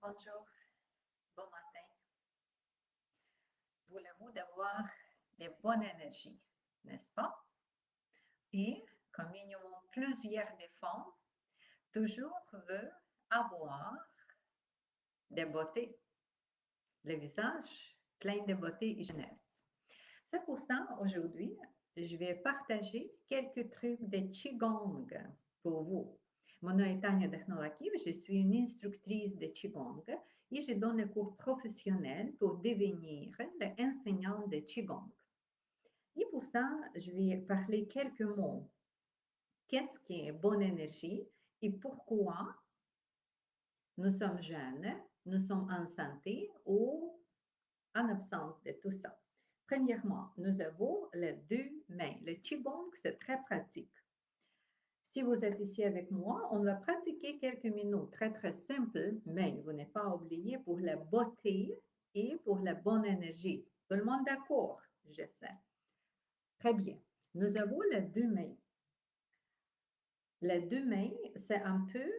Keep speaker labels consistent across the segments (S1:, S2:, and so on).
S1: Bonjour, bon matin. Voulez-vous d'avoir des bonnes énergies, n'est-ce pas? Et comme ils ont plusieurs défauts, toujours veut avoir des beautés, le visage plein de beauté et jeunesse. C'est pour ça, aujourd'hui, je vais partager quelques trucs de Qigong pour vous. Mon nom est Tania Dechnolakiv, je suis une instructrice de Qigong et je donne un cours professionnel pour devenir l'enseignante de Qigong. Et pour ça, je vais parler quelques mots. Qu'est-ce qui est bonne énergie et pourquoi nous sommes jeunes, nous sommes en santé ou en absence de tout ça. Premièrement, nous avons les deux mains. Le Qigong, c'est très pratique. Si vous êtes ici avec moi, on va pratiquer quelques minutes très très simples, mais vous n'êtes pas oublié pour la beauté et pour la bonne énergie. Tout le monde d'accord? Je sais. Très bien. Nous avons les deux mains. Les deux mains, c'est un peu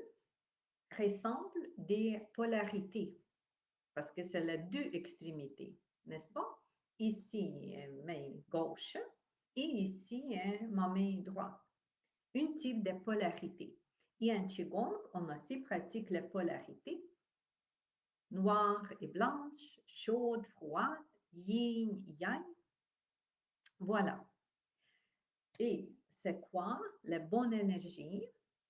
S1: ressemble des polarités parce que c'est les deux extrémités, n'est-ce pas? Ici, main gauche et ici, ma main droite. Un type de polarité. Et en Qigong, on aussi pratique les polarités. Noire et blanche, chaude, froide, yin, yang. Voilà. Et c'est quoi la bonne énergie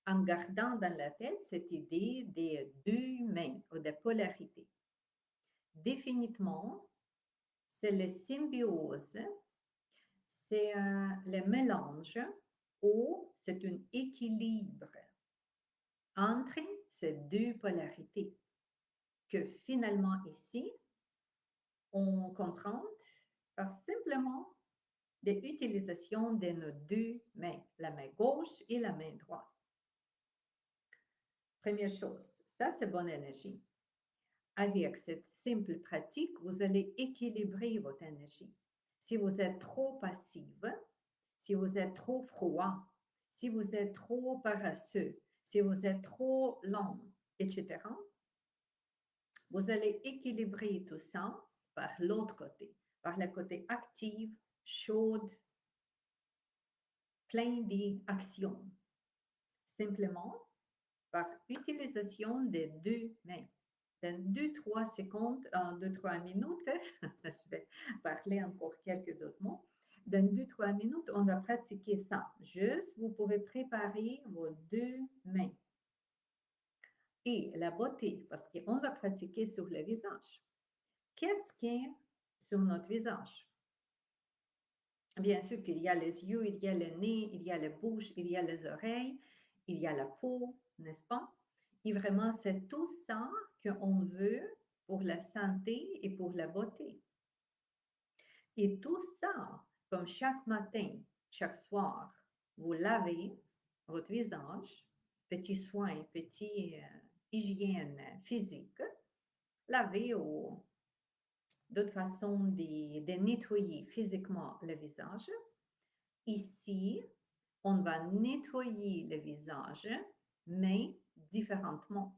S1: en gardant dans la tête cette idée des deux mains ou de polarité? Définitivement, c'est la symbiose, c'est le mélange ou c'est un équilibre entre ces deux polarités que finalement ici, on comprend par simplement l'utilisation de nos deux mains, la main gauche et la main droite. Première chose, ça c'est bonne énergie. Avec cette simple pratique, vous allez équilibrer votre énergie. Si vous êtes trop passive, si vous êtes trop froid, si vous êtes trop paresseux, si vous êtes trop lent, etc., vous allez équilibrer tout ça par l'autre côté, par le côté actif, chaude, plein d'actions. Simplement par utilisation des deux mains. Dans 2-3 secondes, 2-3 minutes, je vais parler encore quelques autres mots. Dans 2-3 minutes, on va pratiquer ça. Juste, vous pouvez préparer vos deux mains. Et la beauté, parce qu'on va pratiquer sur le visage. Qu'est-ce qui est sur notre visage? Bien sûr qu'il y a les yeux, il y a le nez, il y a la bouche, il y a les oreilles, il y a la peau, n'est-ce pas? Et vraiment, c'est tout ça qu'on veut pour la santé et pour la beauté. Et tout ça, comme chaque matin, chaque soir, vous lavez votre visage, petits soins, petite hygiène physique, lavez d'autres façons de nettoyer physiquement le visage. Ici, on va nettoyer le visage, mais différemment.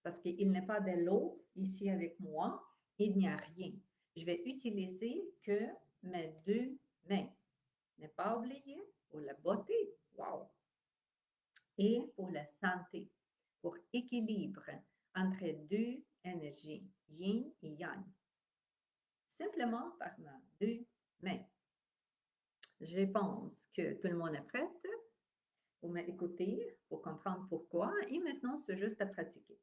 S1: Parce qu'il n'y a pas de l'eau ici avec moi, il n'y a rien. Je vais utiliser que mes deux mains. Ne pas oublier pour la beauté, wow, et pour la santé, pour équilibre entre deux énergies, yin et yang. Simplement par mes deux mains. Je pense que tout le monde est prêt pour m'écouter, pour comprendre pourquoi. Et maintenant, c'est juste à pratiquer.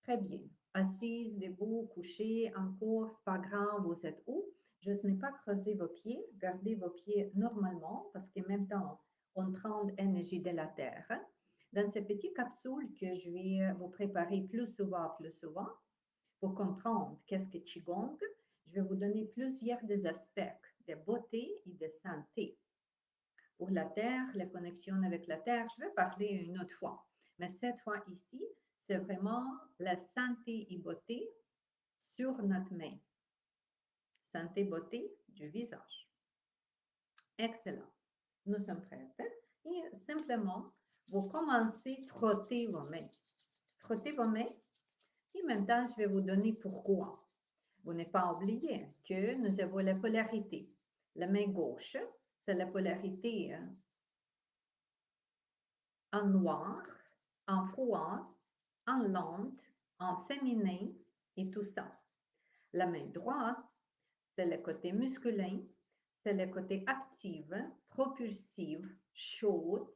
S1: Très bien. Assise, debout, couché, encore, c'est pas grave, vous êtes où? Juste ne pas creuser vos pieds, gardez vos pieds normalement parce qu'en même temps, on prend l'énergie de la terre. Dans ces petites capsules que je vais vous préparer plus souvent, pour comprendre qu'est-ce que Qigong, je vais vous donner plusieurs des aspects de beauté et de santé. Pour la terre, la connexion avec la terre, je vais parler une autre fois. Mais cette fois ici, c'est vraiment la santé et beauté sur notre main. Santé, beauté du visage. Excellent. Nous sommes prêts. Et simplement, vous commencez à frotter vos mains. Frottez vos mains et en même temps, je vais vous donner pourquoi. Vous n'avez pas oublié que nous avons la polarité. La main gauche, c'est la polarité en noir, en froid, en lente, en féminin et tout ça. La main droite, c'est le côté masculin, c'est le côté actif, propulsif, chaud.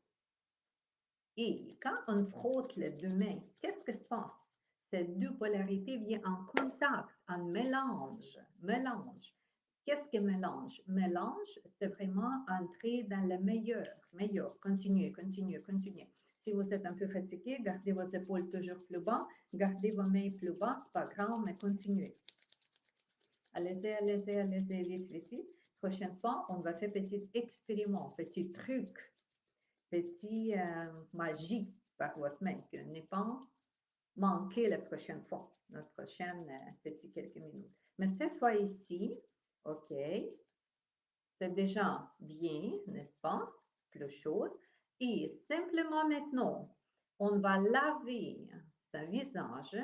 S1: Et quand on frotte les deux mains, qu'est-ce qui se passe? Ces deux polarités viennent en contact, en mélange. Mélange. Qu'est-ce que mélange? Mélange, c'est vraiment entrer dans le meilleur. Meilleur. Continuez, continuez, continuez. Si vous êtes un peu fatigué, gardez vos épaules toujours plus bas, gardez vos mains plus bas, c'est pas grave, mais continuez. Allez-y, allez-y, allez-y, vite, vite, vite. Prochaine fois, on va faire petit expériment, petit truc, petit magie par votre main, que n'est pas manqué la prochaine fois, notre prochaine petit quelques minutes. Mais cette fois ici, OK, c'est déjà bien, n'est-ce pas? Plus chaud. Et simplement maintenant, on va laver son visage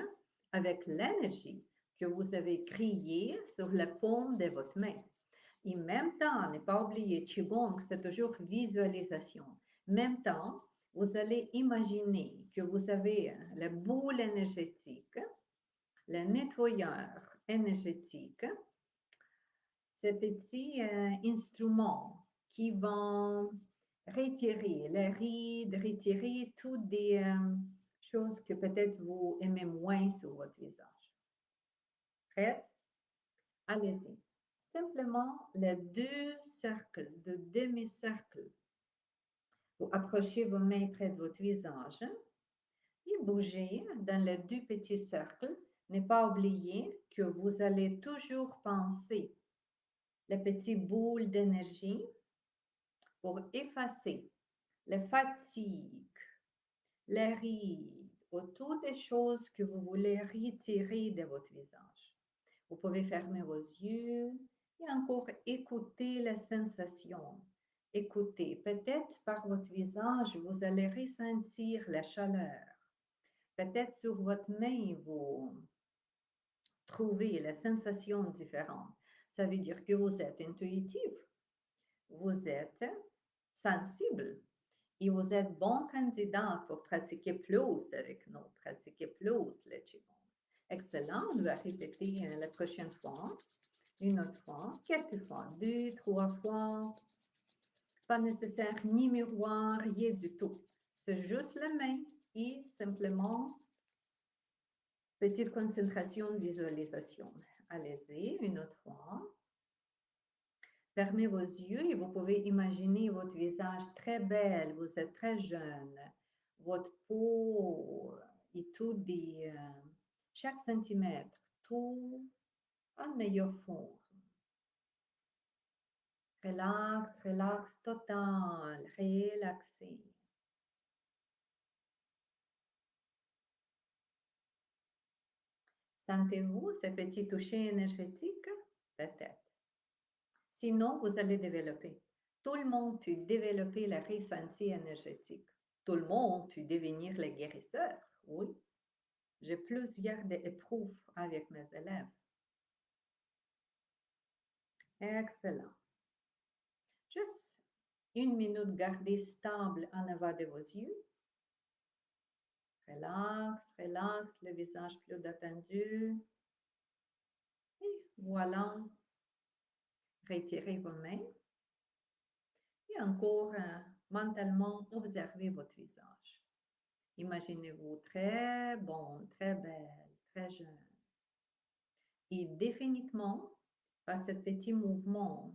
S1: avec l'énergie que vous avez créée sur la paume de votre main. Et en même temps, ne pas oublier, Qigong, c'est toujours visualisation. En même temps, vous allez imaginer que vous avez la boule énergétique, le nettoyeur énergétique, ces petits instruments qui vont retirer les rides, retirer toutes des choses que peut-être vous aimez moins sur votre visage. Prête? Allez-y. Simplement les deux cercles, de demi-cercle. Vous approchez vos mains près de votre visage et bougez dans les deux petits cercles. Ne pas oublier que vous allez toujours penser les petites boules d'énergie pour effacer les fatigues, les rides, autour des choses que vous voulez retirer de votre visage. Vous pouvez fermer vos yeux et encore écouter les sensations. Écoutez, peut-être par votre visage, vous allez ressentir la chaleur. Peut-être sur votre main, vous trouvez les sensations différentes. Ça veut dire que vous êtes intuitif, vous êtes sensible et vous êtes bon candidat pour pratiquer plus avec nous, pratiquer plus le Qigong. Excellent, on va répéter la prochaine fois, une autre fois, quelques fois, 2, 3 fois. Pas nécessaire ni miroir, rien du tout. C'est juste la main et simplement petite concentration, visualisation. Allez-y, une autre fois. Fermez vos yeux et vous pouvez imaginer votre visage très belle, vous êtes très jeune, votre peau et tout chaque centimètre, tout en meilleure forme. Relax, relax total, relaxé. Sentez-vous ce petit toucher énergétique? Peut-être. Sinon, vous allez développer. Tout le monde peut développer la ressenti énergétique. Tout le monde peut devenir le guérisseur. Oui. J'ai plusieurs épreuves avec mes élèves. Excellent. Juste une minute, gardez stable en avant de vos yeux. Relax, relax, le visage plus détendu. Et voilà. Retirez vos mains. Et encore mentalement, observez votre visage. Imaginez-vous très bon, très belle, très jeune. Et définitivement, par ce petit mouvement,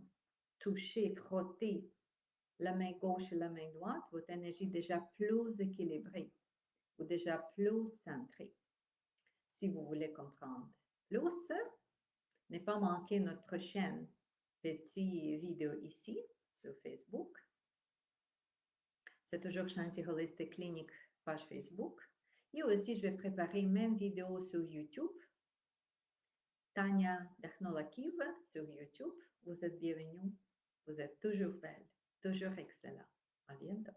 S1: toucher, frotter la main gauche et la main droite, votre énergie est déjà plus équilibrée ou déjà plus centrée. Si vous voulez comprendre plus, ne pas manquer notre prochaine petite vidéo ici sur Facebook. C'est toujours Shanti Holistic Clinic, page Facebook. Et aussi, je vais préparer une même vidéo sur YouTube. Tania Technolakiv sur YouTube. Vous êtes bienvenue. Vous êtes toujours belle, toujours excellent. À bientôt.